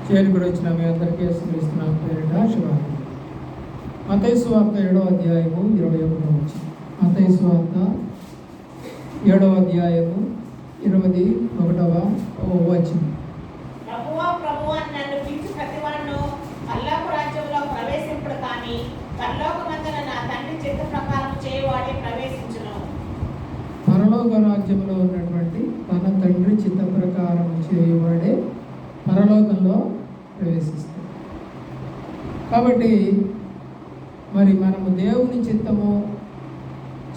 చేరుకుని వచ్చిన మీ అందరికీ యేసుక్రీస్తు పేరిట శుభాకాంక్షలు. మత్తయి సువార్త 7వ అధ్యాయము 21వ వచనం. మత్తయి సువార్త 7వ అధ్యాయము 21వ వచనం. ప్రభువా ప్రభువా నన్ను పిలిచి ప్రతివాడును పరలోక రాజ్యంలో ప్రవేశింపడు, కానీ పరలోకమందున నా తండ్రి చిత్త ప్రకారం చేయవాడే ప్రవేశించును. పరలోక రాజ్యంలో ఉన్నటువంటి తన తండ్రి చిత్త ప్రకారం చేయవాడే పరలోకంలో ప్రవేశిస్తాడు. కాబట్టి మరి మనము దేవుని చిత్తము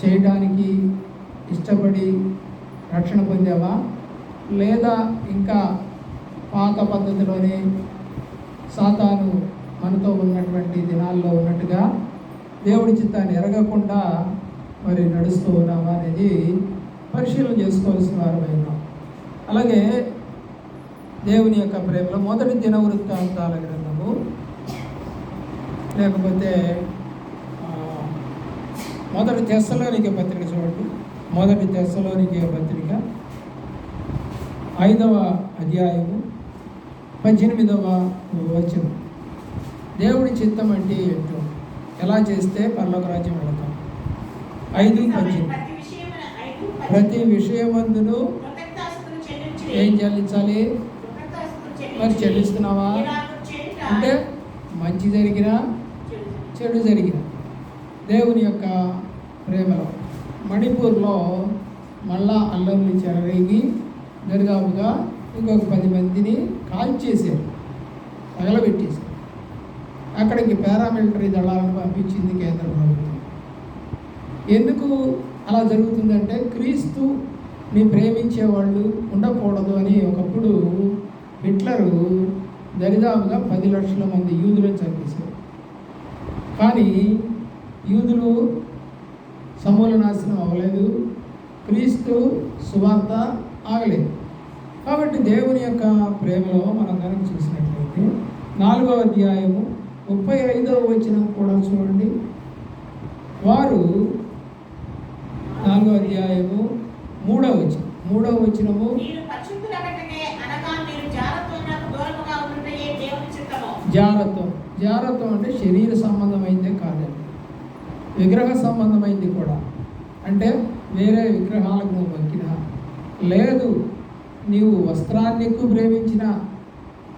చేయడానికి ఇష్టపడి రక్షణ పొందామా, లేదా ఇంకా పాత పద్ధతిలోనే సాతాను మనతో ఉన్నటువంటి దినాల్లో ఉన్నట్టుగా దేవుడి చిత్తాన్ని ఎరగకుండా మరి నడుస్తూ ఉన్నామా అనేది పరిశీలన చేసుకోవాల్సిన వారమైనా. అలాగే దేవుని యొక్క ప్రేమలో మొదటి దినవృత్తాంతాల గ్రంథము, లేకపోతే మొదటి తెస్సలోనికే పత్రిక చూడండి. మొదటి తెస్సలోనికే పత్రిక 5వ అధ్యాయము 18వ వచనం. దేవుడి చిత్తం అంటే ఏంటో, ఎలా చేస్తే పరలోక రాజ్యం వెళతాం. 5:18 ప్రతి విషయమందును ఏం చెల్లించాలి? మరి చెల్లిస్తున్నావా? అంటే మంచి జరిగినా చెడు జరిగిన దేవుని యొక్క ప్రేమలో మణిపూర్లో మళ్ళా అల్లర్లు చెలరేగి దరిదాపుగా ఇంకొక 10 మందిని కాల్చేశారు, తగలబెట్టేశారు. అక్కడికి పారామిలిటరీ దళాలను పంపించింది కేంద్ర ప్రభుత్వం. ఎందుకు అలా జరుగుతుందంటే, క్రీస్తుని ప్రేమించే వాళ్ళు ఉండకూడదు అని ఒకప్పుడు హిట్లరు దరిదాపుగా 10 లక్షల మంది యూదులను చంపేశారు. కానీ యూదులు సమూల నాశనం అవ్వలేదు, క్రీస్తు సువార్త ఆగలేదు. కాబట్టి దేవుని యొక్క ప్రేమలో మనం కనుక చూసినట్లయితే 4వ అధ్యాయము 35వ వచనం కూడా చూడండి. వారు 4వ అధ్యాయము 3వ వచనము, జారత్వం అంటే శరీర సంబంధమైందే కాదండి, విగ్రహ సంబంధమైంది కూడా. అంటే వేరే విగ్రహాలకు నువ్వు మొక్కినా, లేదు నీవు వస్త్రాన్ని ఎక్కువ ప్రేమించినా,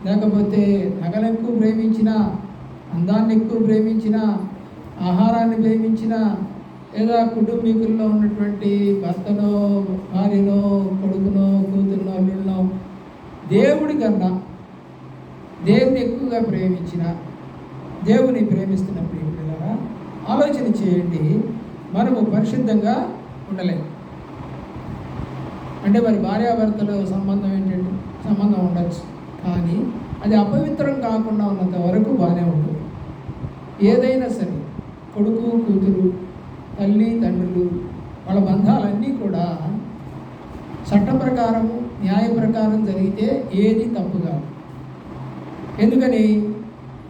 లేకపోతే నగలు ఎక్కువ ప్రేమించినా, అందాన్ని ఎక్కువ ప్రేమించినా, ఆహారాన్ని ప్రేమించినా, లేదా కుటుంబీకుల్లో ఉన్నటువంటి భర్తనో భార్యనో కొడుకునో కూతురునో అల్లుడినో దేవుడి కన్నా దేవుని ఎక్కువగా ప్రేమించిన, దేవుని ప్రేమిస్తున్న ప్రియులారా ఆలోచన చేయండి. మనము పరిశుద్ధంగా ఉండలేము. అంటే మరి భార్యాభర్తల సంబంధం ఏంటంటే సంబంధం ఉండొచ్చు, కానీ అది అపవిత్రం కాకుండా ఉన్నంత వరకు బాగానే ఉంటుంది. ఏదైనా సరే కొడుకు కూతురు, తల్లి తండ్రులు, వాళ్ళ బంధాలన్నీ కూడా చట్ట ప్రకారము న్యాయ ప్రకారం జరిగితే ఏది తప్పు కాదు. ఎందుకని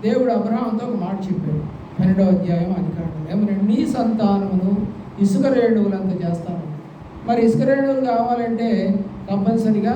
దేవుడు అబ్రహాముతో ఒక మాట చెప్పాడు 12వ అధ్యాయం ఆదికాండం. ఏమన్నా, నీ సంతానమును ఇసుక రేణువులంతా చేస్తాను. మరి ఇసుక రేణువులు కావాలంటే తప్పనిసరిగా